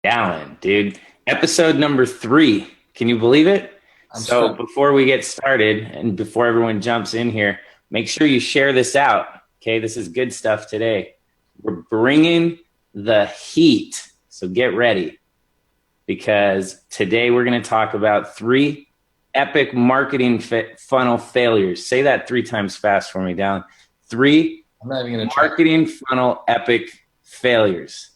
Dallin, dude. Episode number 3. Can you believe it? I'm So stuck. before we get started and before everyone jumps in here, make sure you share this out. Okay, this is good stuff today. We're bringing the heat. So get ready because today we're going to talk about 3 epic marketing funnel failures. Say that 3 times fast for me, Dallin. 3 I'm not even going to try. marketing funnel epic failures.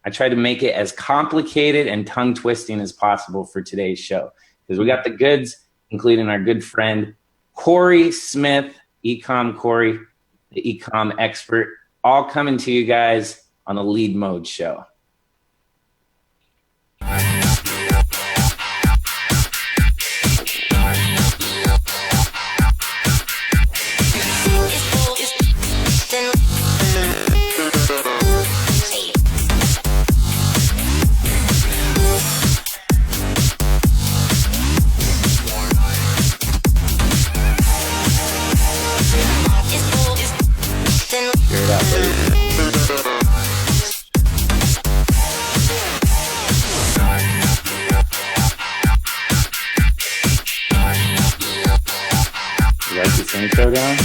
I tried to make it as complicated and tongue twisting as possible for today's show because we got the goods, including our good friend Cory Smith, Ecom Cory, the ecom expert, all coming to you guys on the Lead Mode Show. Intro down.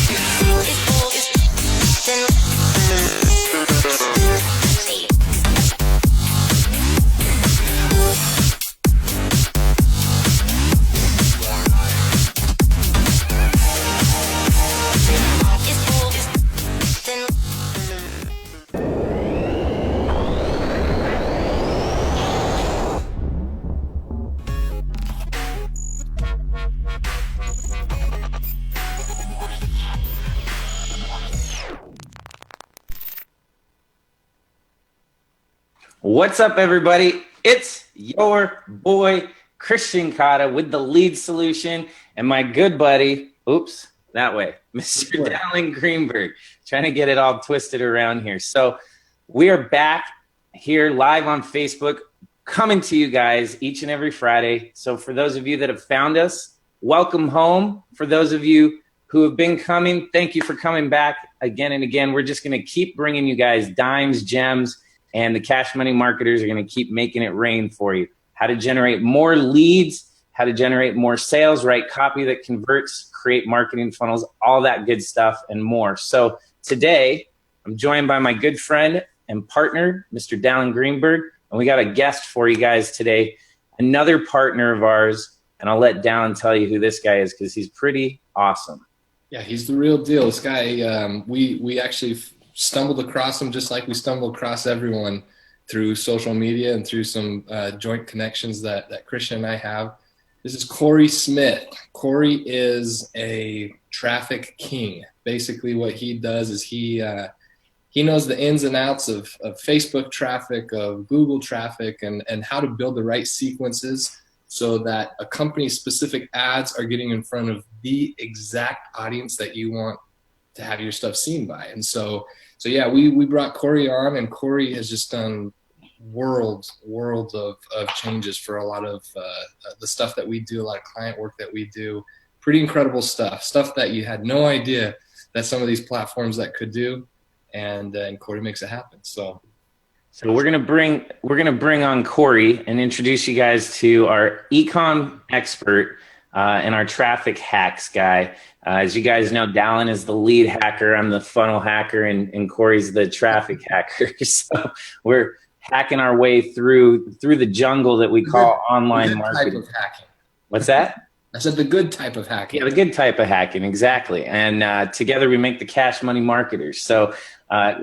What's up, everybody? It's your boy, Christian Cotta with the Lead Solution and my good buddy, that way, Mr. Dallin Greenberg, trying to get it all twisted around here. So we are back here live on Facebook, coming to you guys each and every Friday. So for those of you that have found us, welcome home. For those of you who have been coming, thank you for coming back again and again. We're just going to keep bringing you guys dimes, gems, and the cash money marketers are going to keep making it rain for you. How to generate more leads, how to generate more sales, write copy that converts, create marketing funnels, all that good stuff and more. So today, I'm joined by my good friend and partner, Mr. Dallin Greenberg, and we got a guest for you guys today, another partner of ours, and I'll let Dallin tell you who this guy is because he's pretty awesome. Yeah, he's the real deal. This guy, we actually stumbled across him just like we stumbled across everyone through social media and through some joint connections that Christian and I have. This is Cory Smith. Cory is a traffic king. Basically what he does is he knows the ins and outs of Facebook traffic, of Google traffic, and how to build the right sequences so that a company's specific ads are getting in front of the exact audience that you want to have your stuff seen by. And so yeah, we brought Cory on, and Cory has just done worlds of changes for a lot of the stuff that we do, a lot of client work that we do. Pretty incredible stuff that you had no idea that some of these platforms that could do, and Cory makes it happen. So we're gonna bring on Cory and introduce you guys to our ecom expert and our traffic hacks guy. As you guys know, Dallin is the lead hacker. I'm the funnel hacker, and Cory's the traffic hacker. So we're hacking our way through the jungle that we call online marketing. Type of hacking. What's that? I said the good type of hacking. Yeah, the good type of hacking, exactly. And together we make the cash money marketers. So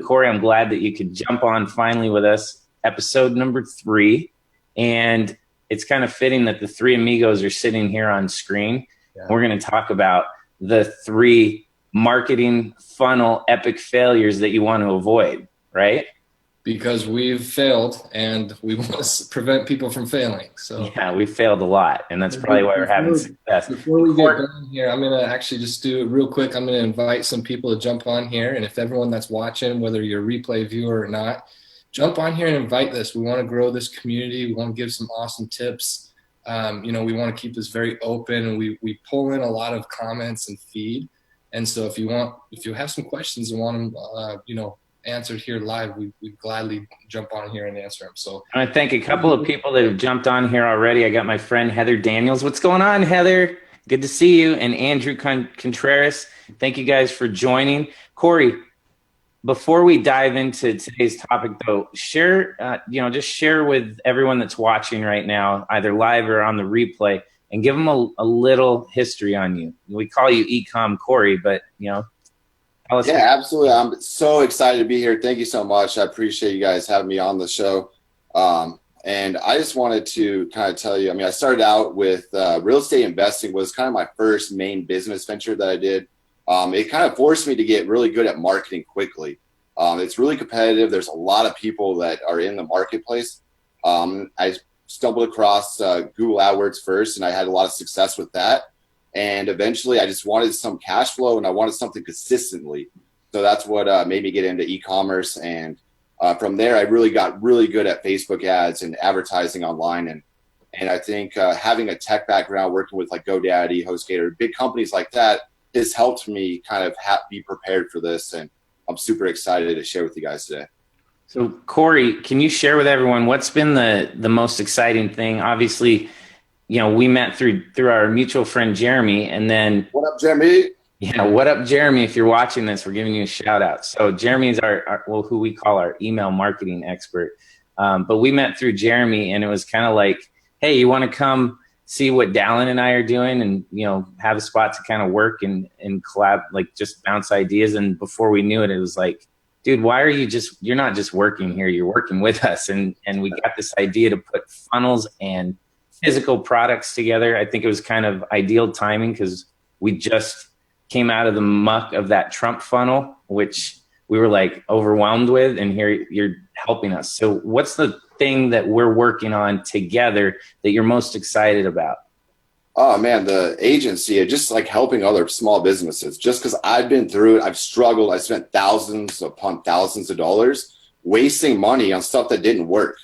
Cory, I'm glad that you could jump on finally with us. Episode number 3. And it's kind of fitting that the 3 amigos are sitting here on screen. Yeah. We're going to talk about the 3 marketing funnel epic failures that you want to avoid, right? Because we've failed and we want to prevent people from failing. So yeah, we've failed a lot, and that's probably why we're having success. Before we get going here, I'm going to actually just do it real quick. I'm going to invite some people to jump on here, and if everyone that's watching, whether you're a replay viewer or not, jump on here and invite this. We want to grow this community. We want to give some awesome tips. We want to keep this very open, and we pull in a lot of comments and feed. And so if you have some questions and want them, answered here live, we'd gladly jump on here and answer them. So I want to thank a couple of people that have jumped on here already. I got my friend Heather Daniels. What's going on, Heather? Good to see you. And Andrew Contreras. Thank you guys for joining. Cory, before we dive into today's topic, though, share, just share with everyone that's watching right now, either live or on the replay, and give them a little history on you. We call you Ecom Cory, but tell us. Yeah, absolutely. I'm so excited to be here. Thank you so much. I appreciate you guys having me on the show. And I just wanted to kind of tell you, I mean, I started out with real estate investing was kind of my first main business venture that I did. It kind of forced me to get really good at marketing quickly. It's really competitive. There's a lot of people that are in the marketplace. I stumbled across Google AdWords first, and I had a lot of success with that. And eventually I just wanted some cash flow, and I wanted something consistently. So that's what made me get into e-commerce. And from there, I really got really good at Facebook ads and advertising online. And I think having a tech background, working with like GoDaddy, HostGator, big companies like that, has helped me kind of be prepared for this. And I'm super excited to share with you guys today. So Cory, can you share with everyone what's been the most exciting thing? Obviously, we met through our mutual friend Jeremy, and then what up, Jeremy? Yeah, what up, Jeremy? If you're watching this, we're giving you a shout out. So Jeremy is our who we call our email marketing expert. But we met through Jeremy, and it was kind of like, hey, you want to come see what Dallin and I are doing, and have a spot to kind of work and collab, like just bounce ideas. And before we knew it, it was like, dude, why are you're not just working here, you're working with us. And we got this idea to put funnels and physical products together. I think it was kind of ideal timing because we just came out of the muck of that Trump funnel, which we were like overwhelmed with, and here you're helping us. So what's the thing that we're working on together that you're most excited about? Oh man, the agency, just like helping other small businesses, just because I've been through it. I've struggled. I spent thousands upon thousands of dollars wasting money on stuff that didn't work.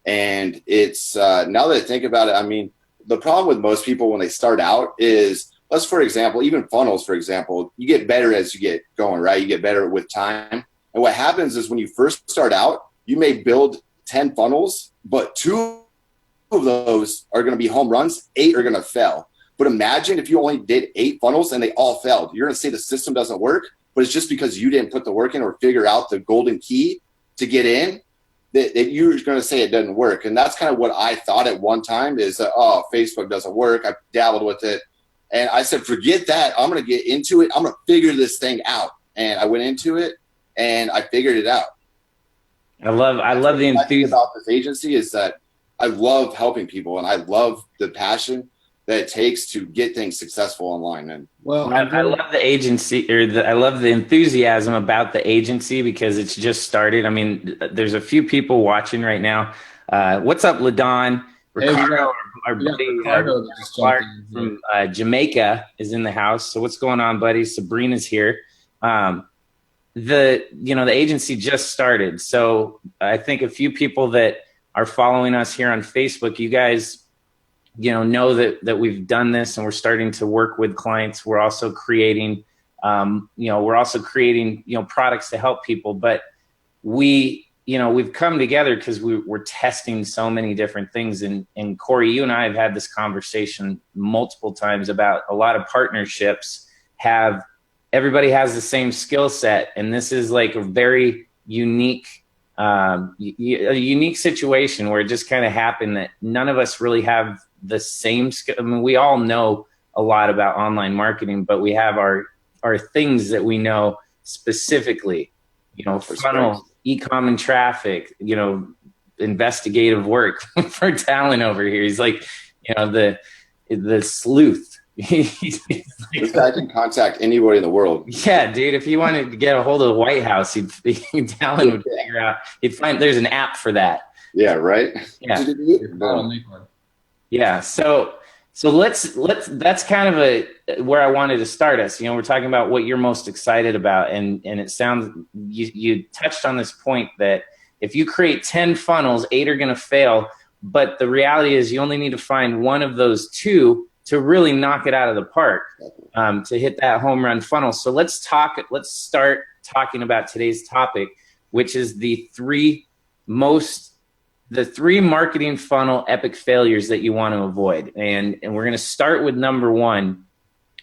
And it's now that I think about it, I mean, the problem with most people when they start out is, for example, even funnels, for example, you get better as you get going, right? You get better with time. And what happens is when you first start out, you may build 10 funnels, but 2 of those are going to be home runs, 8 are going to fail. But imagine if you only did 8 funnels and they all failed. You're going to say the system doesn't work, but it's just because you didn't put the work in or figure out the golden key to get in that you're going to say it doesn't work. And that's kind of what I thought at one time is, Facebook doesn't work. I dabbled with it. And I said, forget that. I'm going to get into it. I'm going to figure this thing out. And I went into it and I figured it out. I love the enthusiasm about this agency is that I love helping people, and I love the passion that it takes to get things successful online. And I love the agency, I love the enthusiasm about the agency because it's just started. I mean, there's a few people watching right now. What's up, LaDon? Ricardo, our buddy Clark from Jamaica is in the house. So what's going on, buddy? Sabrina's here. The agency just started. So I think a few people that are following us here on Facebook, you guys, know that we've done this and we're starting to work with clients. We're also creating, products to help people, but we've come together because we're testing so many different things. And Cory, you and I have had this conversation multiple times about a lot of partnerships everybody has the same skill set. And this is like a very unique situation where it just kind of happened that none of us really have the same skill. I mean, we all know a lot about online marketing, but we have our things that we know specifically, funnel, e-com and traffic, investigative work for Talon over here. He's like, the sleuth. This guy can contact anybody in the world. Yeah, dude. If he wanted to get a hold of the White House, Talon would figure out. He'd find there's an app for that. Yeah, right. Yeah. Yeah. So let's. That's kind of where I wanted to start us. We're talking about what you're most excited about, and it sounds you touched on this point that if you create 10 funnels, 8 are going to fail. But the reality is, you only need to find one of those 2 to really knock it out of the park, to hit that home run funnel. So let's start talking about today's topic, which is the three marketing funnel epic failures that you want to avoid. And we're going to start with number one,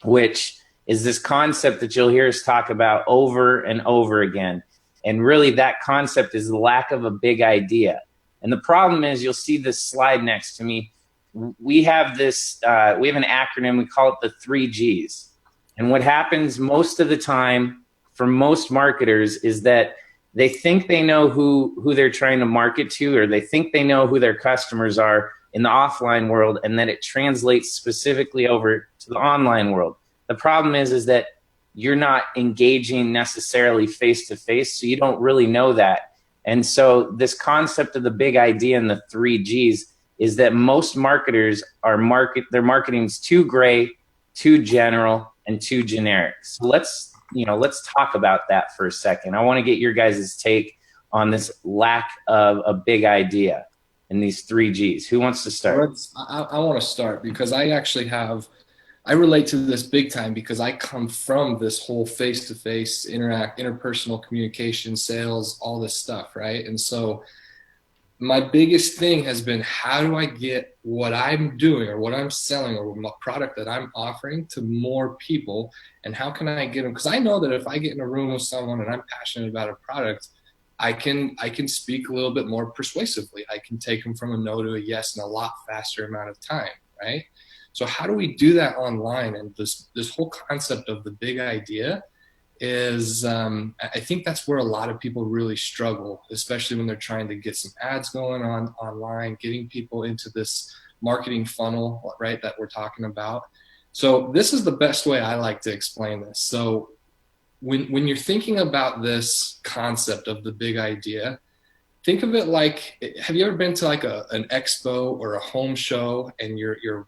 which is this concept that you'll hear us talk about over and over again. And really that concept is the lack of a big idea. And the problem is, you'll see this slide next to me. We have this, we have an acronym, we call it the 3Gs. And what happens most of the time for most marketers is that they think they know who they're trying to market to, or they think they know who their customers are in the offline world, and that it translates specifically over to the online world. The problem is that you're not engaging necessarily face-to-face, so you don't really know that. And so this concept of the big idea and the 3Gs is that most marketers their marketing's too gray, too general, and too generic. So let's talk about that for a second. I want to get your guys' take on this lack of a big idea in these 3Gs. Who wants to start? I want to start because I relate to this big time because I come from this whole face-to-face interpersonal communication, sales, all this stuff, right? And so my biggest thing has been, how do I get what I'm doing or what I'm selling or my product that I'm offering to more people? And how can I get them? Because I know that if I get in a room with someone and I'm passionate about a product, I can speak a little bit more persuasively. I can take them from a no to a yes in a lot faster amount of time, right? So how do we do that online? And this whole concept of the big idea is, I think that's where a lot of people really struggle, especially when they're trying to get some ads going on online, getting people into this marketing funnel, right, that we're talking about. So this is the best way I like to explain this. So when you're thinking about this concept of the big idea, think of it like, have you ever been to like an expo or a home show and you're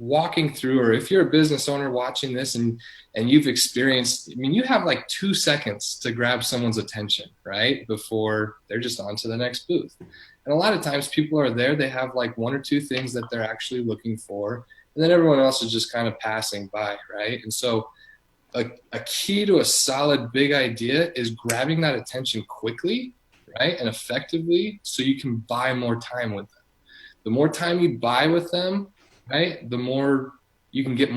walking through, or if you're a business owner watching this and you've experienced, I mean, you have like 2 seconds to grab someone's attention, right? Before they're just on to the next booth. And a lot of times people are there, they have like 1 or 2 things that they're actually looking for, and then everyone else is just kind of passing by, right? And so a key to a solid big idea is grabbing that attention quickly, right? And effectively, so you can buy more time with them. The more time you buy with them, right, the more you can get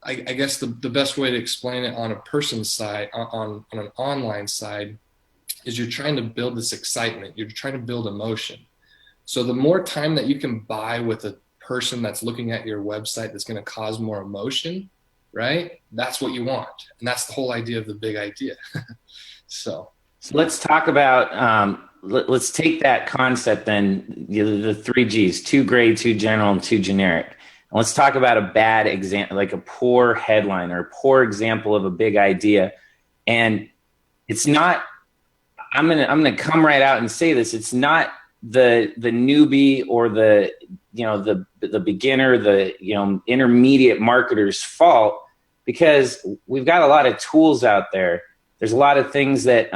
I guess the best way to explain it on a person's side, on an online side, is you're trying to build this excitement. You're trying to build emotion. So the more time that you can buy with a person that's looking at your website that's going to cause more emotion, right, that's what you want. And that's the whole idea of the big idea. So let's talk about let's take that concept then, the 3Gs, too gray, too general, and too generic. And let's talk about a bad example, like a poor headline or a poor example of a big idea. And it's not, I'm gonna come right out and say this, it's not the newbie or the beginner, the intermediate marketer's fault, because we've got a lot of tools out there. There's a lot of things that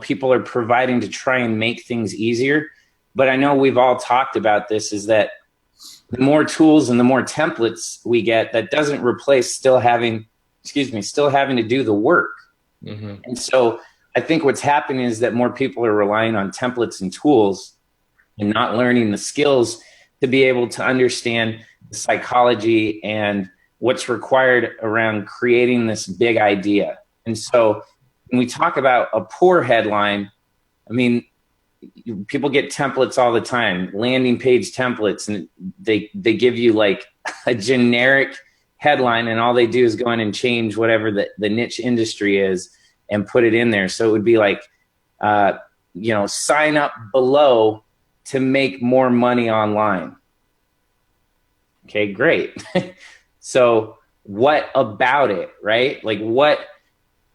people are providing to try and make things easier. But I know we've all talked about this, is that the more tools and the more templates we get, that doesn't replace still having to do the work. Mm-hmm. And so I think what's happening is that more people are relying on templates and tools and not learning the skills to be able to understand the psychology and what's required around creating this big idea. And so when we talk about a poor headline, I mean, people get templates all the time, landing page templates, and they give you like a generic headline, and all they do is go in and change whatever the niche industry is and put it in there. So it would be like, sign up below to make more money online. Okay, great. So what about it, right? Like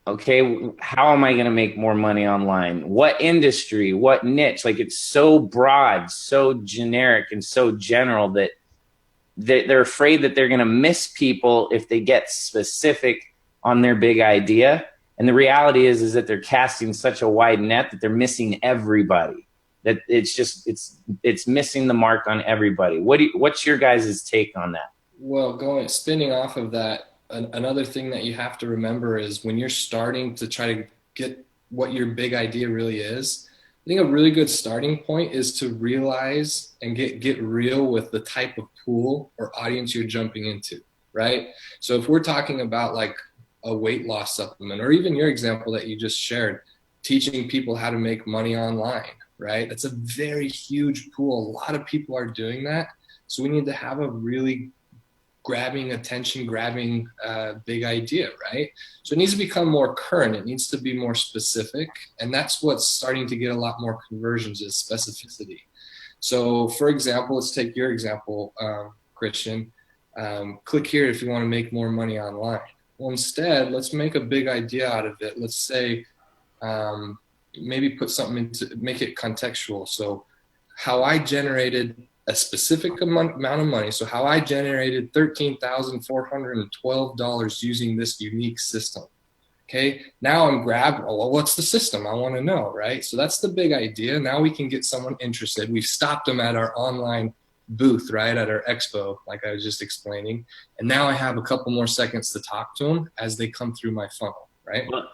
okay, how am I going to make more money online? What industry, what niche? Like, it's so broad, so generic, and so general that they're afraid that they're going to miss people if they get specific on their big idea. And the reality is that they're casting such a wide net that they're missing everybody. That it's missing the mark on everybody. What's your guys' take on that? Well, spinning off of that, another thing that you have to remember is when you're starting to try to get what your big idea really is, I think a really good starting point is to realize and get real with the type of pool or audience you're jumping into, right? So if we're talking about like a weight loss supplement, or even your example that you just shared, teaching people how to make money online, right? That's a very huge pool. A lot of people are doing that. So we need to have a really grabbing big idea, right? So it needs to become more current. It needs to be more specific. And that's what's starting to get a lot more conversions, is specificity. So for example, let's take your example, Christian. Click here if you want to make more money online. Well, instead, let's make a big idea out of it. Let's say, maybe put something into, make it contextual. So how I generated a specific amount of money. So how I generated $13,412 using this unique system. Okay. Now I'm grabbed. Oh, well, what's the system? I want to know, right? So that's the big idea. Now we can get someone interested. We've stopped them at our online booth, right? At our expo, like I was just explaining. And now I have a couple more seconds to talk to them as they come through my funnel, right? Well,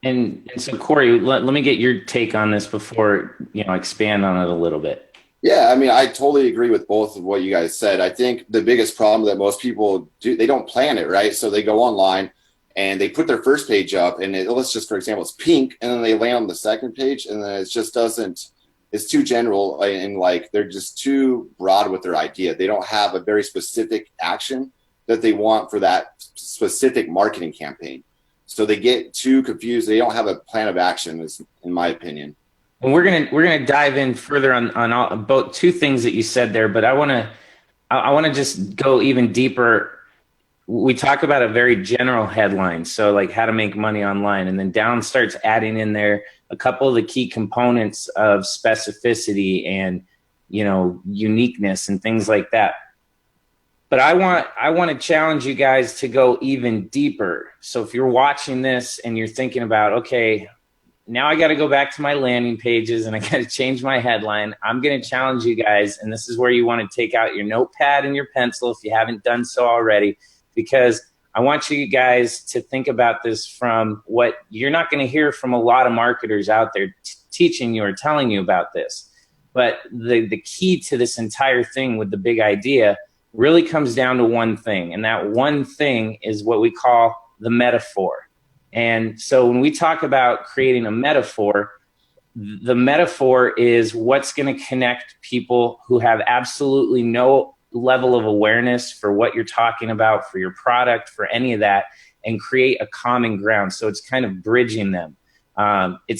and so Cory, let me get your take on this before, expand on it a little bit. Yeah, I mean, I totally agree with both of what you guys said. I think the biggest problem that most people do, they don't plan it, right? So they go online and they put their first page up, and let's just, for example, it's pink, and then they land on the second page, and then it just doesn't, it's too general, and like they're just too broad with their idea. They don't have a very specific action that they want for that specific marketing campaign. So they get too confused. They don't have a plan of action, in my opinion. And we're gonna dive in further on both two things that you said there, but I wanna just go even deeper. We talk about a very general headline, so like how to make money online, and then down starts adding in there a couple of the key components of specificity and uniqueness and things like that. But I want to challenge you guys to go even deeper. So if you're watching this and you're thinking about, okay, now I got to go back to my landing pages and I got to change my headline, I'm going to challenge you guys. And this is where you want to take out your notepad and your pencil if you haven't done so already, because I want you guys to think about this from what you're not going to hear from a lot of marketers out there teaching you or telling you about this. But the key to this entire thing with the big idea really comes down to one thing. And that one thing is what we call the metaphor. And so when we talk about creating a metaphor, the metaphor is what's going to connect people who have absolutely no level of awareness for what you're talking about, for your product, for any of that, and create a common ground. So it's kind of bridging them. At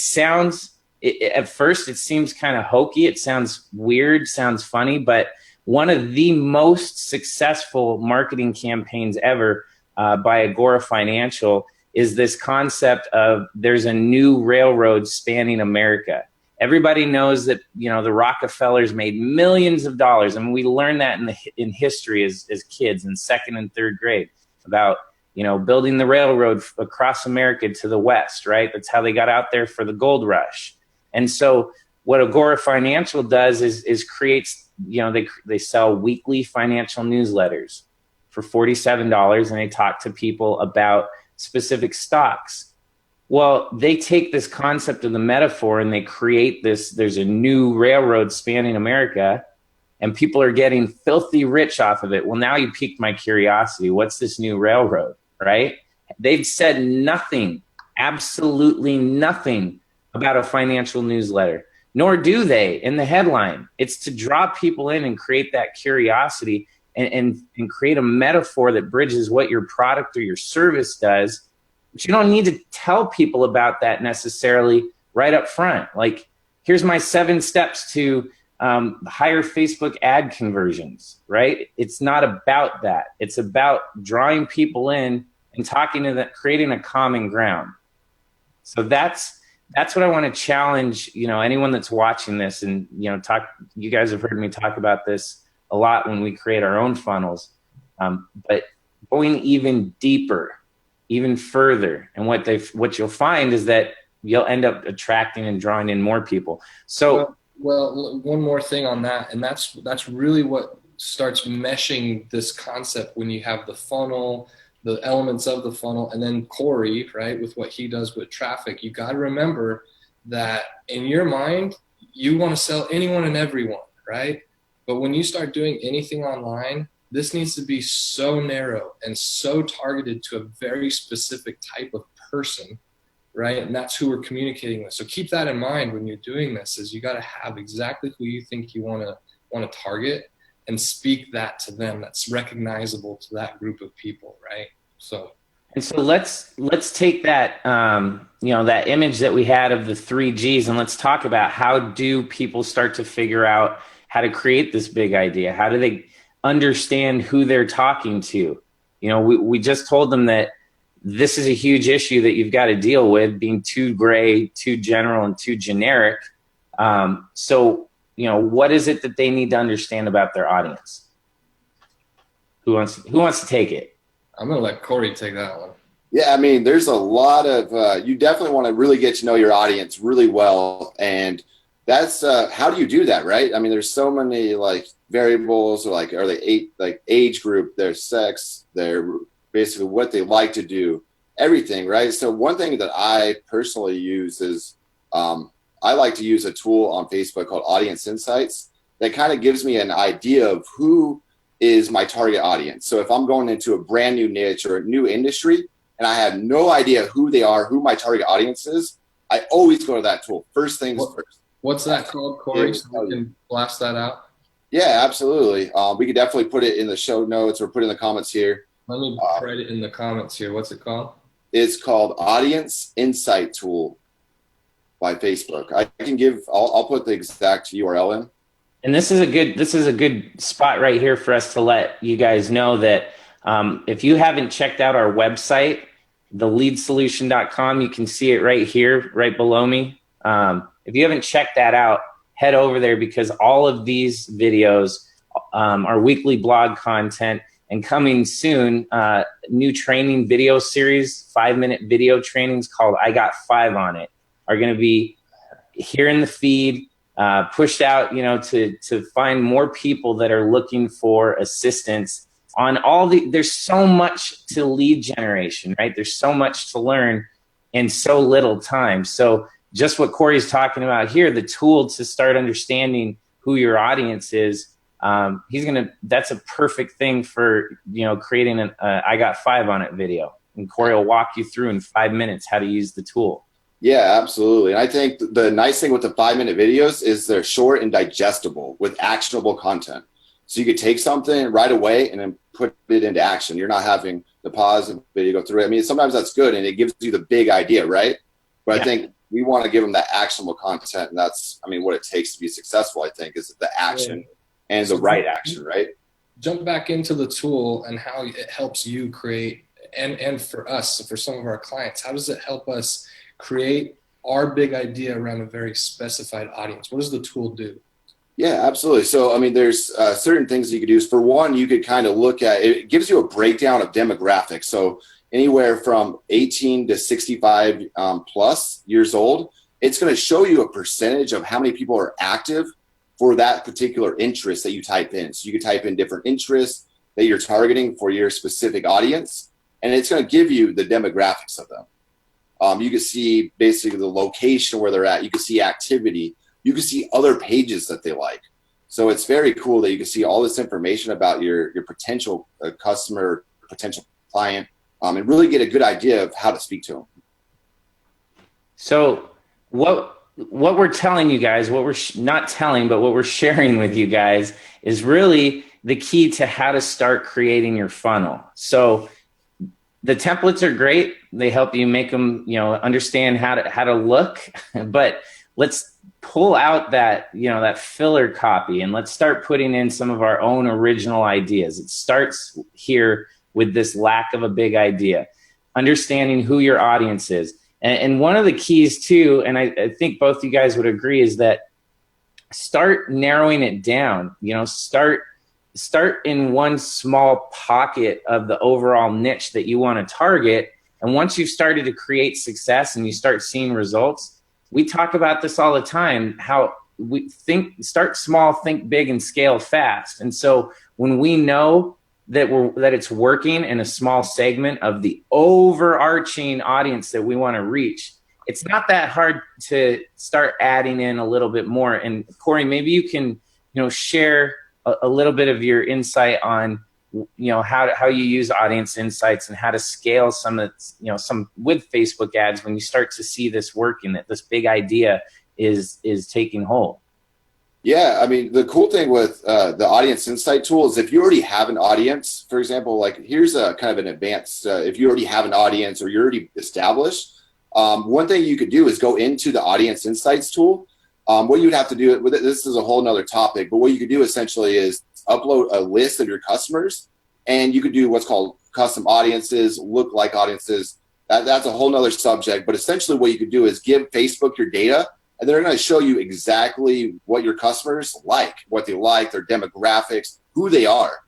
first it seems kind of hokey. It sounds weird, sounds funny, but one of the most successful marketing campaigns ever by Agora Financial is this concept of there's a new railroad spanning America. Everybody knows that, the Rockefellers made millions of dollars. I mean, we learned that in history as kids in second and third grade about, building the railroad across America to the West, right? That's how they got out there for the gold rush. And so what Agora Financial does is creates, they sell weekly financial newsletters for $47, and they talk to people about specific stocks. Well, they take this concept of the metaphor and they create this, there's a new railroad spanning America and people are getting filthy rich off of it. Well, now you piqued my curiosity. What's this new railroad, right? They've said nothing, absolutely nothing about a financial newsletter, nor do they in the headline. It's to draw people in and create that curiosity and create a metaphor that bridges what your product or your service does. But you don't need to tell people about that necessarily right up front. Like, here's my 7 steps to higher Facebook ad conversions, right? It's not about that. It's about drawing people in and talking to them, creating a common ground. So that's what I want to challenge, anyone that's watching this and, you guys have heard me talk about this a lot when we create our own funnels, but going even deeper, even further. And what you'll find is that you'll end up attracting and drawing in more people. So, well, one more thing on that. And that's really what starts meshing this concept when you have the funnel, the elements of the funnel, and then Cory, right, with what he does with traffic. You got to remember that in your mind, you want to sell anyone and everyone, right? But when you start doing anything online, this needs to be so narrow and so targeted to a very specific type of person, right? And that's who we're communicating with. So keep that in mind when you're doing this, is you got to have exactly who you think you want to target and speak that to them. That's recognizable to that group of people, right? So. And so let's take that, that image that we had of the 3Gs, and let's talk about how do people start to figure out how to create this big idea? How do they understand who they're talking to? We just told them that this is a huge issue that you've got to deal with, being too gray, too general, and too generic. So what is it that they need to understand about their audience? Who wants to take it? I'm going to let Cory take that one. Yeah, I mean, there's a lot of, you definitely want to really get to know your audience really well. And that's, how do you do that, right? I mean, there's so many like variables, or like, are they age group, their sex, their basically what they like to do, everything, right? So one thing that I personally use is, I like to use a tool on Facebook called Audience Insights that kind of gives me an idea of who is my target audience. So if I'm going into a brand new niche or a new industry and I have no idea who they are, who my target audience is, I always go to that tool. First things first. What's that called, Cory? So we can blast that out. Yeah, absolutely. We could definitely put it in the show notes or put it in the comments here. Let me write it in the comments here. What's it called? It's called Audience Insight Tool by Facebook. I'll put the exact URL in. And this is a good spot right here for us to let you guys know that if you haven't checked out our website, theleadsolution.com, you can see it right here, right below me. If you haven't checked that out, head over there, because all of these videos are weekly blog content, and coming soon, new training video series, 5-minute video trainings called I Got 5 on It, are going to be here in the feed. Pushed out, to find more people that are looking for assistance on there's so much to lead generation, right? There's so much to learn in so little time. So just what Cory's talking about here, the tool to start understanding who your audience is, that's a perfect thing for, creating an I Got 5 on It video. And Cory will walk you through in 5 minutes how to use the tool. Yeah, absolutely. And I think the nice thing with the 5-minute videos is they're short and digestible with actionable content. So you could take something right away and then put it into action. You're not having to pause the video, go through it. I mean, sometimes that's good and it gives you the big idea, right? But yeah. I think we want to give them that actionable content. And that's, what it takes to be successful, I think, is the action and the right action, right? Jump back into the tool and how it helps you create, and for us, for some of our clients, how does it help us create our big idea around a very specified audience? What does the tool do? Yeah, absolutely. So, there's certain things you could use. For one, you could kind of look at, it gives you a breakdown of demographics. So anywhere from 18 to 65 plus years old, it's going to show you a percentage of how many people are active for that particular interest that you type in. So you could type in different interests that you're targeting for your specific audience, and it's going to give you the demographics of them. You can see basically the location where they're at. You can see activity. You can see other pages that they like. So it's very cool that you can see all this information about your potential customer, potential client, and really get a good idea of how to speak to them. So what we're telling you guys, what we're not telling, but what we're sharing with you guys is really the key to how to start creating your funnel. So the templates are great. They help you make them, understand how to look, but let's pull out that, that filler copy and let's start putting in some of our own original ideas. It starts here with this lack of a big idea, understanding who your audience is. And one of the keys too, and I think both you guys would agree, is that start narrowing it down, start in one small pocket of the overall niche that you want to target. And once you've started to create success and you start seeing results, we talk about this all the time, how we start small, think big, and scale fast. And so when we know that it's working in a small segment of the overarching audience that we want to reach, it's not that hard to start adding in a little bit more. And Cory, maybe you can, share a little bit of your insight on, how you use audience insights and how to scale some with Facebook ads when you start to see this working, that this big idea is taking hold. Yeah, I mean, the cool thing with the audience insight tool is if you already have an audience, for example, like here's a kind of an advanced, if you already have an audience or you're already established, one thing you could do is go into the audience insights tool. What you'd have to do, this is a whole nother topic, but what you could do essentially is upload a list of your customers, and you could do what's called custom audiences, look-like audiences. That's a whole nother subject, but essentially what you could do is give Facebook your data, and they're going to show you exactly what your customers like, what they like, their demographics, who they are.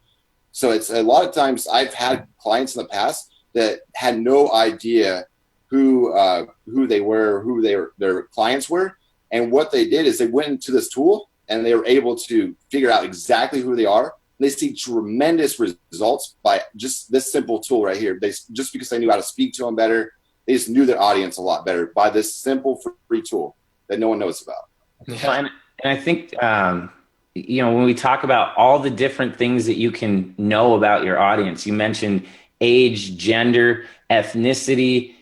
So it's a lot of times I've had clients in the past that had no idea who they were, who their clients were. And what they did is they went into this tool and they were able to figure out exactly who they are. And they see tremendous results by just this simple tool right here. Just because they knew how to speak to them better, they just knew their audience a lot better by this simple free tool that no one knows about. Yeah. And I think, when we talk about all the different things that you can know about your audience, you mentioned age, gender, ethnicity,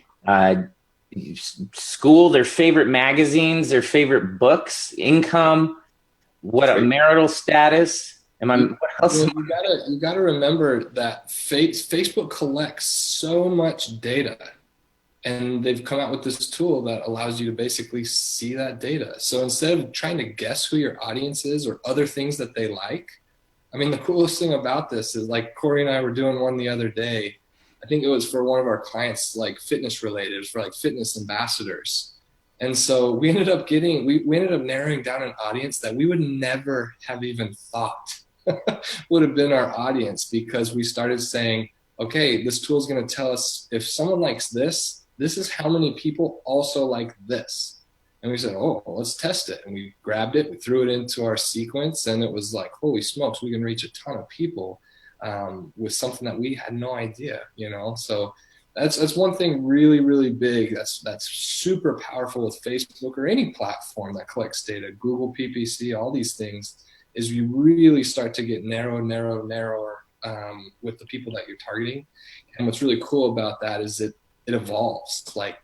school, their favorite magazines, their favorite books, income, marital status. What else? You gotta remember that Facebook collects so much data. And they've come out with this tool that allows you to basically see that data. So instead of trying to guess who your audience is or other things that they like, I mean, the coolest thing about this is, like, Cory and I were doing one the other day. I think it was for one of our clients, like fitness related. It was for like fitness ambassadors. And so we ended up narrowing down an audience that we would never have even thought would have been our audience, because we started saying, okay, this tool is going to tell us if someone likes this is how many people also like this. And we said, oh, let's test it. And we grabbed it, we threw it into our sequence, and it was like, holy smokes, we can reach a ton of people with something that we had no idea, So that's one thing really, really big. That's super powerful with Facebook or any platform that collects data, Google, PPC, all these things, is you really start to get narrower with the people that you're targeting. And what's really cool about that is it evolves. Like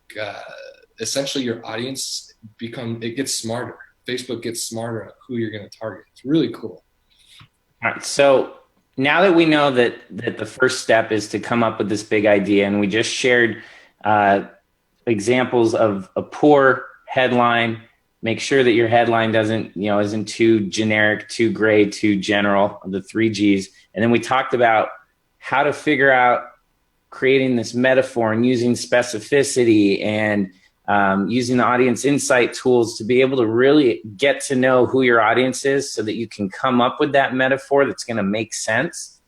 essentially your audience gets smarter. Facebook gets smarter at who you're going to target. It's really cool. All right. So now that we know that the first step is to come up with this big idea, and we just shared examples of a poor headline, make sure that your headline isn't too generic, too gray, too general, the 3 Gs. And then we talked about how to figure out creating this metaphor and using specificity and using the audience insight tools to be able to really get to know who your audience is so that you can come up with that metaphor that's going to make sense.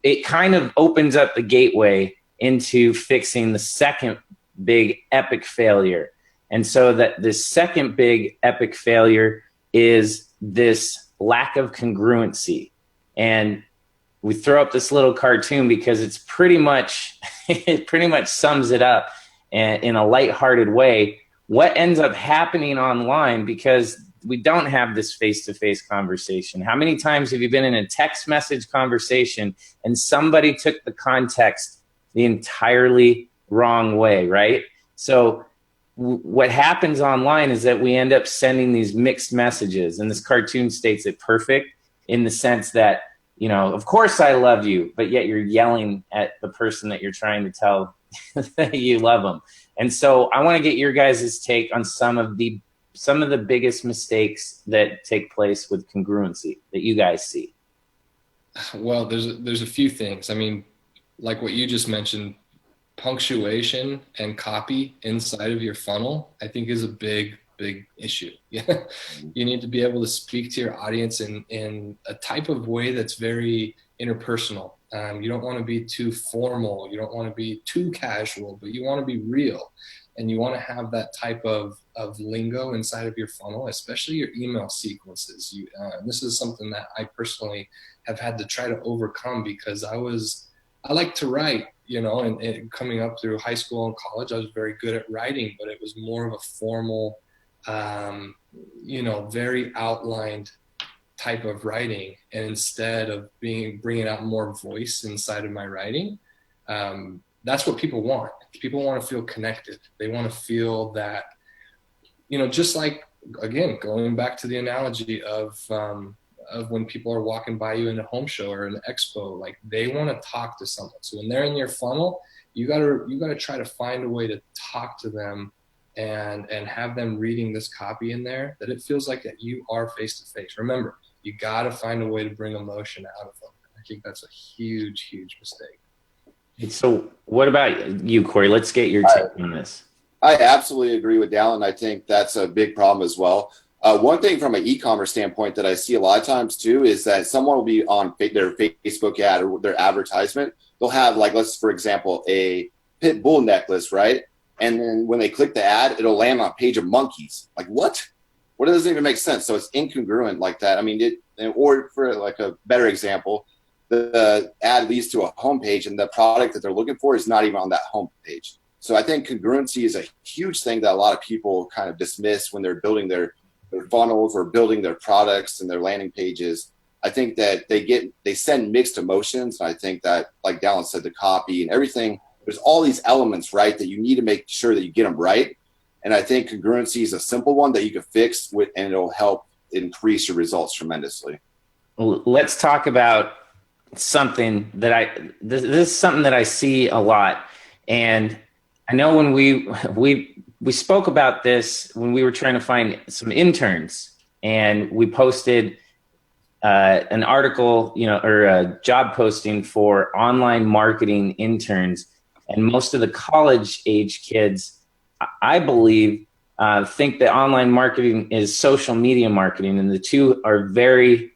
It kind of opens up the gateway into fixing the second big epic failure. And so that the second big epic failure is this lack of congruency. And we throw up this little cartoon because it pretty much sums it up in a lighthearted way. What ends up happening online, because we don't have this face-to-face conversation. How many times have you been in a text message conversation and somebody took the context the entirely wrong way, right? So what happens online is that we end up sending these mixed messages, and this cartoon states it perfect in the sense that, of course I love you, but yet you're yelling at the person that you're trying to tell that you love them. And so I want to get your guys' take on some of the biggest mistakes that take place with congruency that you guys see. Well, there's a few things. I mean, like what you just mentioned, punctuation and copy inside of your funnel, I think, is a big issue. Yeah. You need to be able to speak to your audience in a type of way that's very interpersonal. You don't want to be too formal. You don't want to be too casual, but you want to be real. and you want to have that type of lingo inside of your funnel, especially your email sequences. This is something that I personally have had to try to overcome, because I like to write, and coming up through high school and college, I was very good at writing, but it was more of a formal, very outlined type of writing. And instead of bringing out more voice inside of my writing, that's what people want. People want to feel connected. They want to feel that, just like, again, going back to the analogy of when people are walking by you in a home show or an expo, like, they want to talk to someone. So when they're in your funnel, you gotta try to find a way to talk to them and have them reading this copy in there, that it feels like that you are face to face. Remember, you gotta find a way to bring emotion out of them. I think that's a huge, huge mistake. So what about you, Cory? Let's get your take on this. I absolutely agree with Dallin. I think that's a big problem as well. One thing from an e-commerce standpoint that I see a lot of times too is that someone will be on their Facebook ad or their advertisement. They'll have, like, let's, for example, a pit bull necklace, right? And then when they click the ad, it'll land on a page of monkeys. Like, what? What, doesn't even make sense. So it's incongruent like that. I mean, or for like a better example, the ad leads to a homepage and the product that they're looking for is not even on that homepage. So I think congruency is a huge thing that a lot of people kind of dismiss when they're building their funnels or building their products and their landing pages. I think that they send mixed emotions. And I think that, like Dallin said, the copy and everything, there's all these elements, right, that you need to make sure that you get them right. And I think congruency is a simple one that you can fix with, and it'll help increase your results tremendously. Well, let's talk about something that this is something that I see a lot. And I know when we spoke about this when we were trying to find some interns, and we posted an article, or a job posting for online marketing interns. And most of the college age kids, I believe, think that online marketing is social media marketing, and the two are very,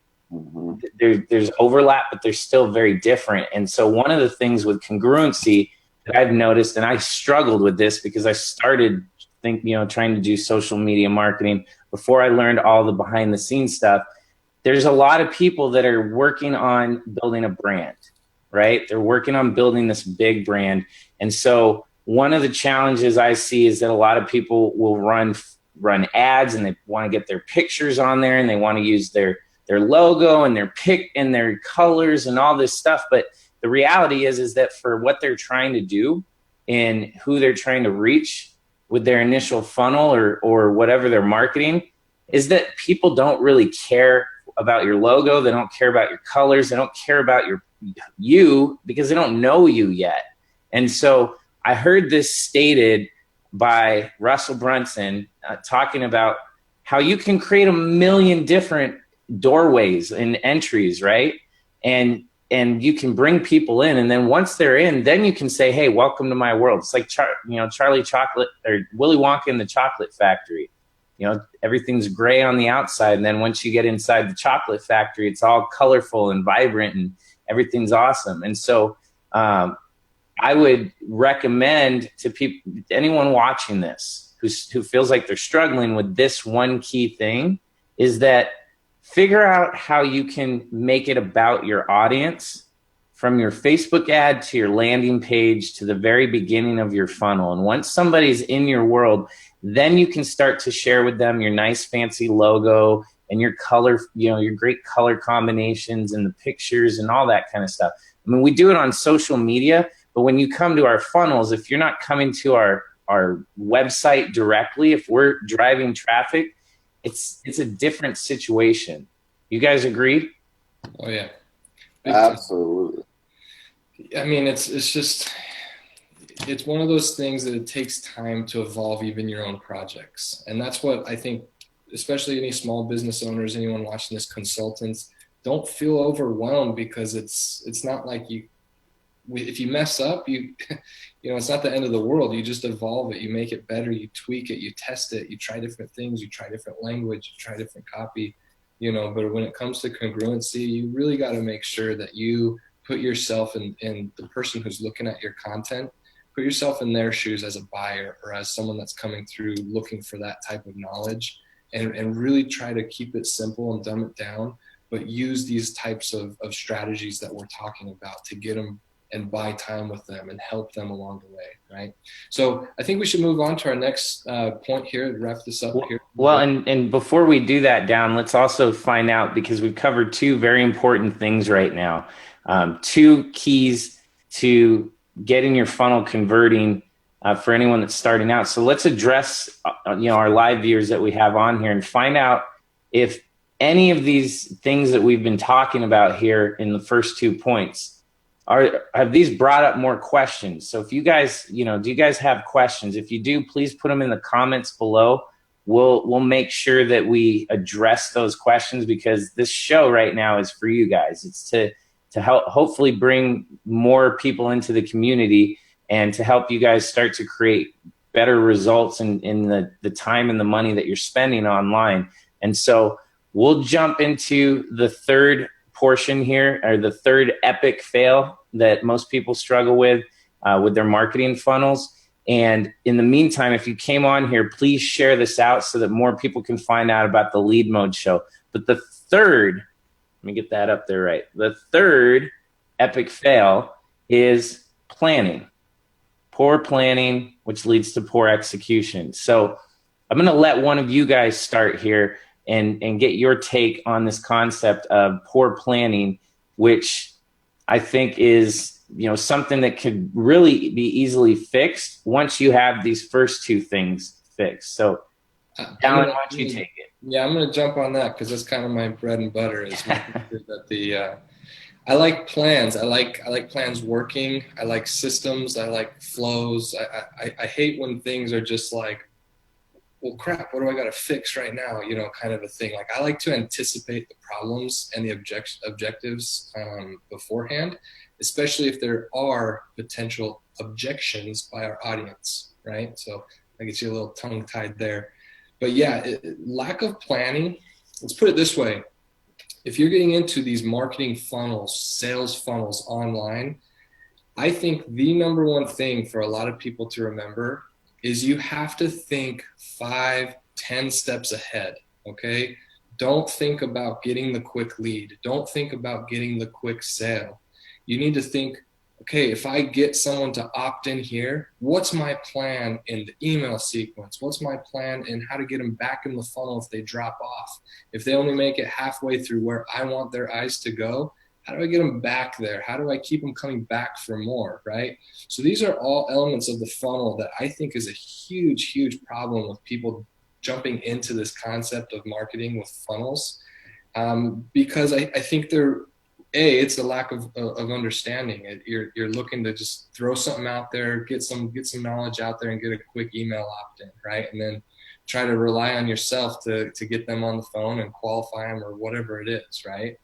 there's overlap, but they're still very different. And so one of the things with congruency that I've noticed, and I struggled with this because I started trying to do social media marketing before I learned all the behind the scenes stuff. There's a lot of people that are working on building a brand, right? They're working on building this big brand. And so one of the challenges I see is that a lot of people will run ads, and they want to get their pictures on there, and they want to use their logo and their colors and all this stuff. But the reality is that for what they're trying to do and who they're trying to reach with their initial funnel or whatever they're marketing, is that people don't really care about your logo. They don't care about your colors. They don't care about you because they don't know you yet. And so I heard this stated by Russell Brunson talking about how you can create a million different doorways and entries, right? And you can bring people in, and then once they're in, then you can say, "Hey, welcome to my world." It's like Charlie Chocolate or Willy Wonka in the Chocolate Factory. Everything's gray on the outside, and then once you get inside the chocolate factory, it's all colorful and vibrant, and everything's awesome. And so I would recommend to anyone watching this who feels like they're struggling with this one key thing, is that figure out how you can make it about your audience, from your Facebook ad to your landing page to the very beginning of your funnel. And once somebody's in your world, then you can start to share with them your nice fancy logo and your color, your great color combinations and the pictures and all that kind of stuff. I mean, we do it on social media, but when you come to our funnels, if you're not coming to our website directly, if we're driving traffic, it's a different situation. You guys agree? Oh yeah, Absolutely. I mean, it's one of those things that it takes time to evolve even your own projects. And that's what I think, especially any small business owners, anyone watching this, consultants, don't feel overwhelmed, because it's not like if you mess up, it's not the end of the world. You just evolve it, you make it better, you tweak it, you test it, you try different things, you try different language, you try different copy, but when it comes to congruency, you really got to make sure that you put yourself in the person who's looking at your content, put yourself in their shoes as a buyer or as someone that's coming through looking for that type of knowledge, and really try to keep it simple and dumb it down, but use these types of strategies that we're talking about to get them and buy time with them and help them along the way, right? So I think we should move on to our next point here to wrap this up here. Well, and before we do that, Down, let's also find out, because we've covered two very important things right now, two keys to getting your funnel converting for anyone that's starting out. So let's address our live viewers that we have on here and find out if any of these things that we've been talking about here in the first 2 points have these brought up more questions. So if you guys, do you guys have questions? If you do, please put them in the comments below. We'll make sure that we address those questions, because this show right now is for you guys. It's to help hopefully bring more people into the community and to help you guys start to create better results in the time and the money that you're spending online. And so we'll jump into the third portion here, or the third epic fail that most people struggle with their marketing funnels. And in the meantime, if you came on here, please share this out so that more people can find out about the Lead Mode Show. But the third, let me get that up there right. The third epic fail is planning. Poor planning, which leads to poor execution. So I'm going to let one of you guys start here and get your take on this concept of poor planning, which I think is something that could really be easily fixed once you have these first two things fixed. So Alan, why don't you take it? Yeah, I'm going to jump on that, because that's kind of my bread and butter. Is that I like plans. I like plans working. I like systems. I like flows. I hate when things are just like, well, crap, what do I got to fix right now? Kind of a thing. Like, I like to anticipate the problems and the objectives beforehand, especially if there are potential objections by our audience, right? So I get you a little tongue-tied there. But yeah, lack of planning, let's put it this way. If you're getting into these marketing funnels, sales funnels online, I think the number one thing for a lot of people to remember is you have to think 5, 10 steps ahead, okay? Don't think about getting the quick lead. Don't think about getting the quick sale. You need to think, okay, if I get someone to opt in here, what's my plan in the email sequence? What's my plan in how to get them back in the funnel if they drop off? If they only make it halfway through where I want their eyes to go, how do I get them back there? How do I keep them coming back for more, right? So these are all elements of the funnel that I think is a huge, huge problem with people jumping into this concept of marketing with funnels, because I think it's a lack of understanding. You're looking to just throw something out there, get some knowledge out there and get a quick email opt-in, right? And then try to rely on yourself to get them on the phone and qualify them or whatever it is, right?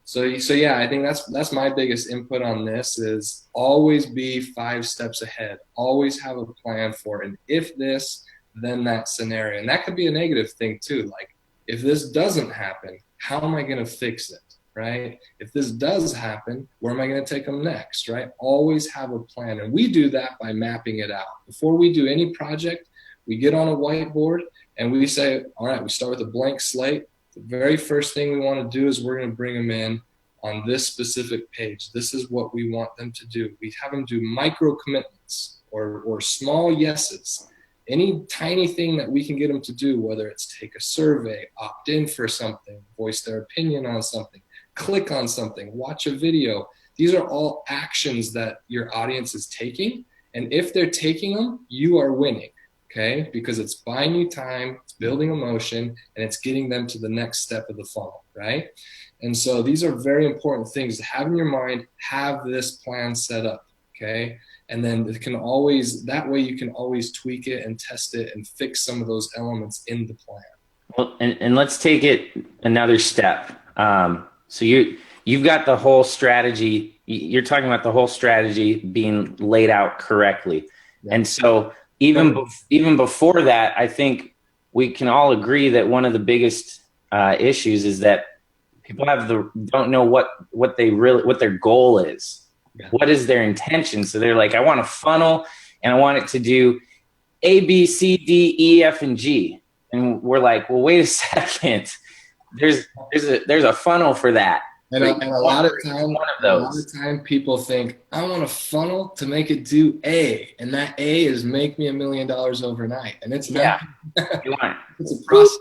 So yeah, I think that's my biggest input on this is always be 5 steps ahead. Always have a plan for an if this, then that scenario. And that could be a negative thing too. Like, if this doesn't happen, how am I going to fix it, right? If this does happen, where am I going to take them next, right? Always have a plan. And we do that by mapping it out. Before we do any project, we get on a whiteboard and we say, all right, we start with a blank slate. The very first thing we want to do is we're going to bring them in on this specific page. This is what we want them to do. We have them do micro commitments or small yeses. Any tiny thing that we can get them to do, whether it's take a survey, opt in for something, voice their opinion on something, click on something, watch a video. These are all actions that your audience is taking. And if they're taking them, you are winning. Okay, because it's buying you time, it's building emotion, and it's getting them to the next step of the funnel, right? And so these are very important things to have in your mind. Have this plan set up, okay? And then it can always, that way you can always tweak it and test it and fix some of those elements in the plan. Well, and let's take it another step. So you've got the whole strategy. You're talking about the whole strategy being laid out correctly, and so. Even before that, I think we can all agree that one of the biggest issues is that people don't know what their goal is. Yeah. What is their intention? So they're like, I want a funnel, and I want it to do A, B, C, D, E, F, and G. And we're like, well, wait a second. There's a funnel for that. And a lot of time people think, I want a funnel to make it do A, and that A is make me $1 million overnight, and it's not. You want it. It's a process.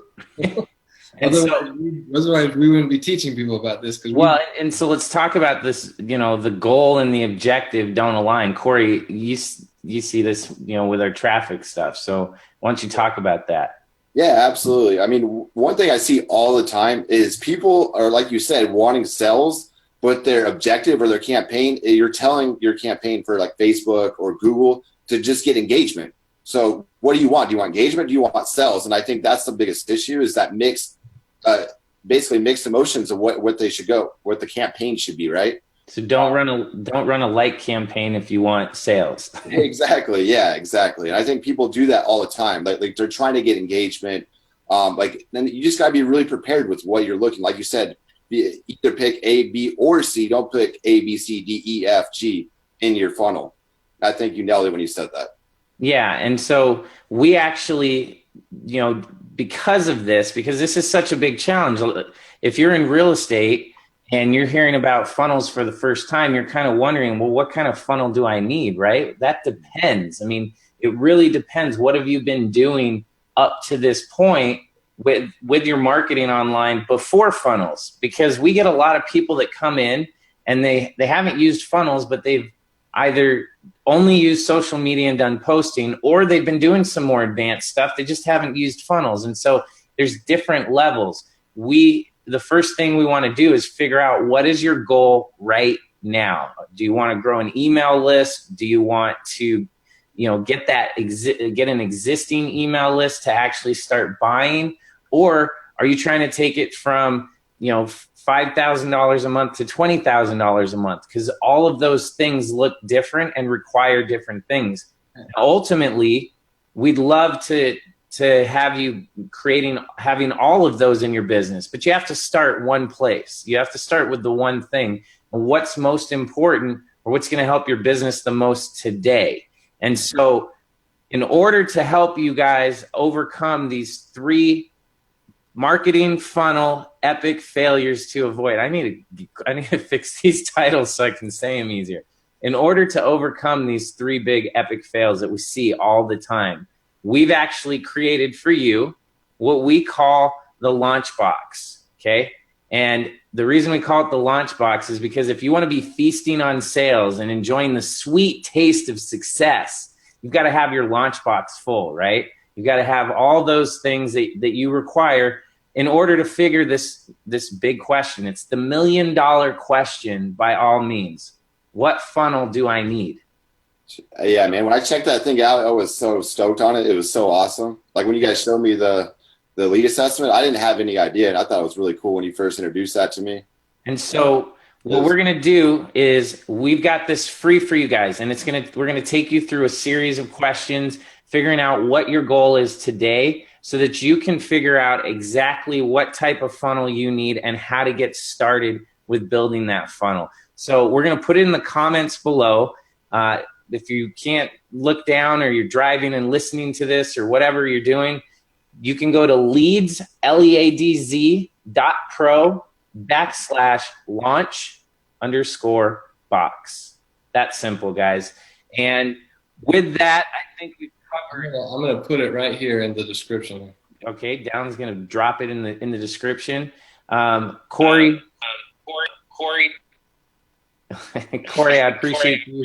Otherwise, we wouldn't be teaching people about this. And so let's talk about this. You know, the goal and the objective don't align. Cory, you see this, you know, with our traffic stuff. So why don't you talk about that? Yeah, absolutely. I mean, one thing I see all the time is people are, like you said, wanting sales, but their objective or their campaign, you're telling your campaign for like Facebook or Google to just get engagement. So what do you want? Do you want engagement? Do you want sales? And I think that's the biggest issue, is that basically mixed emotions of what they should go, what the campaign should be, right? So don't run a like campaign if you want sales. Exactly. Yeah, exactly. And I think people do that all the time. Like they're trying to get engagement. Then you just got to be really prepared with what you're looking. Like you said, either pick A, B, or C. Don't pick A, B, C, D, E, F, G in your funnel. I think you nailed it when you said that. Yeah. And so we actually, you know, because this is such a big challenge. If you're in real estate and you're hearing about funnels for the first time, you're kind of wondering, well, what kind of funnel do I need, right? That depends. I mean, it really depends. What have you been doing up to this point with your marketing online before funnels? Because we get a lot of people that come in and they haven't used funnels, but they've either only used social media and done posting, or they've been doing some more advanced stuff. They just haven't used funnels. And so there's different levels. The first thing we want to do is figure out, what is your goal right now? Do you want to grow an email list? Do you want to, you know, get an existing email list to actually start buying? Or are you trying to take it from, you know, $5,000 a month to $20,000 a month? Because all of those things look different and require different things. Ultimately, we'd love to have you having all of those in your business, but you have to start one place. You have to start with the one thing. And what's most important, or what's going to help your business the most today? And so in order to help you guys overcome these 3 marketing funnel epic failures to avoid, I need to fix these titles so I can say them easier. In order to overcome these 3 big epic fails that we see all the time, we've actually created for you what we call the launch box, okay? And the reason we call it the launch box is because if you want to be feasting on sales and enjoying the sweet taste of success, you've got to have your launch box full, right? You've got to have all those things that you require in order to figure this big question. It's the $1 million question by all means. What funnel do I need? Yeah, man. When I checked that thing out, I was so stoked on it. It was so awesome. Like when you guys showed me the lead assessment, I didn't have any idea. And I thought it was really cool when you first introduced that to me. And so what we're going to do is we've got this free for you guys. And we're going to take you through a series of questions, figuring out what your goal is today so that you can figure out exactly what type of funnel you need and how to get started with building that funnel. So we're going to put it in the comments below. If you can't look down, or you're driving and listening to this, or whatever you're doing, you can go to leads, leadz.pro/launch_box. That's simple, guys. And with that, I think we've covered. I'm gonna put it right here in the description. Okay, Down's gonna drop it in the description. Cory, Cory, I appreciate you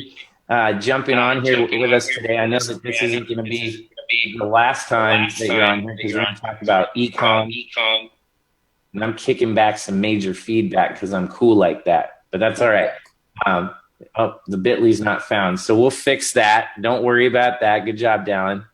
jumping on here with us today. I know that this isn't going to be the last time that you're on here, because we're going to talk about e-com. And I'm kicking back some major feedback because I'm cool like that. But that's all right. The bit.ly's not found. So we'll fix that. Don't worry about that. Good job, Dallin.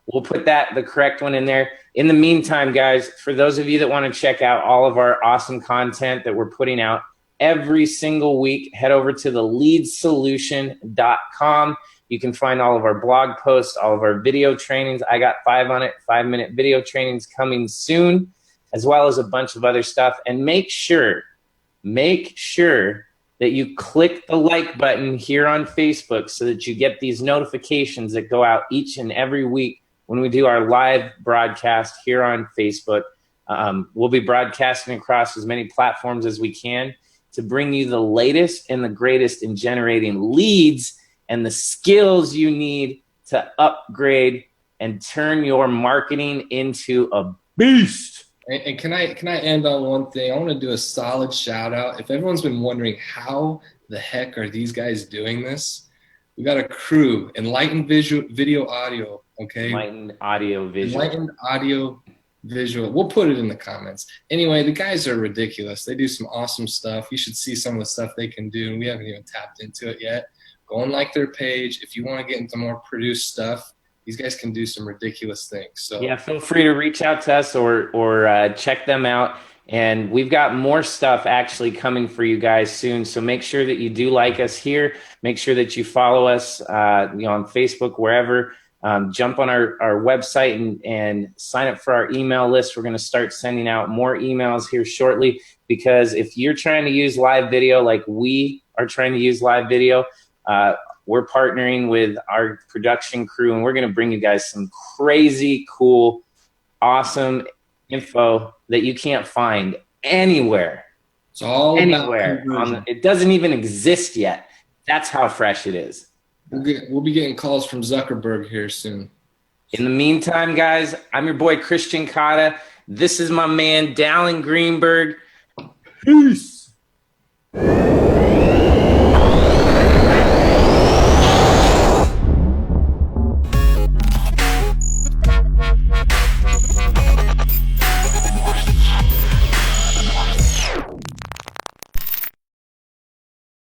We'll put the correct one in there. In the meantime, guys, for those of you that want to check out all of our awesome content that we're putting out every single week, head over to theleadsolution.com. You can find all of our blog posts, all of our video trainings. I got 5-minute video trainings coming soon, as well as a bunch of other stuff. And make sure that you click the like button here on Facebook so that you get these notifications that go out each and every week when we do our live broadcast here on Facebook. We'll be broadcasting across as many platforms as we can to bring you the latest and the greatest in generating leads and the skills you need to upgrade and turn your marketing into a beast. And can I end on one thing? I want to do a solid shout out. If everyone's been wondering how the heck are these guys doing this, we got a crew, Enlightened Video Audio. Okay. Enlightened Audio Visual. Enlightened Audio Visual. We'll put it in the comments. Anyway, the guys are ridiculous. They do some awesome stuff. You should see some of the stuff they can do, and we haven't even tapped into it yet. Go and like their page. If you want to get into more produced stuff, these guys can do some ridiculous things. So yeah, feel free to reach out to us or check them out. And we've got more stuff actually coming for you guys soon. So make sure that you do like us here. Make sure that you follow us on Facebook, wherever. Jump on our website and sign up for our email list. We're going to start sending out more emails here shortly, because if you're trying to use live video like we are trying to use live video, we're partnering with our production crew, and we're going to bring you guys some crazy, cool, awesome info that you can't find anywhere. It's all anywhere. It doesn't even exist yet. That's how fresh it is. We'll be getting calls from Zuckerberg here soon. In the meantime, guys, I'm your boy Christian Cotta. This is my man Dallin Greenberg. Peace.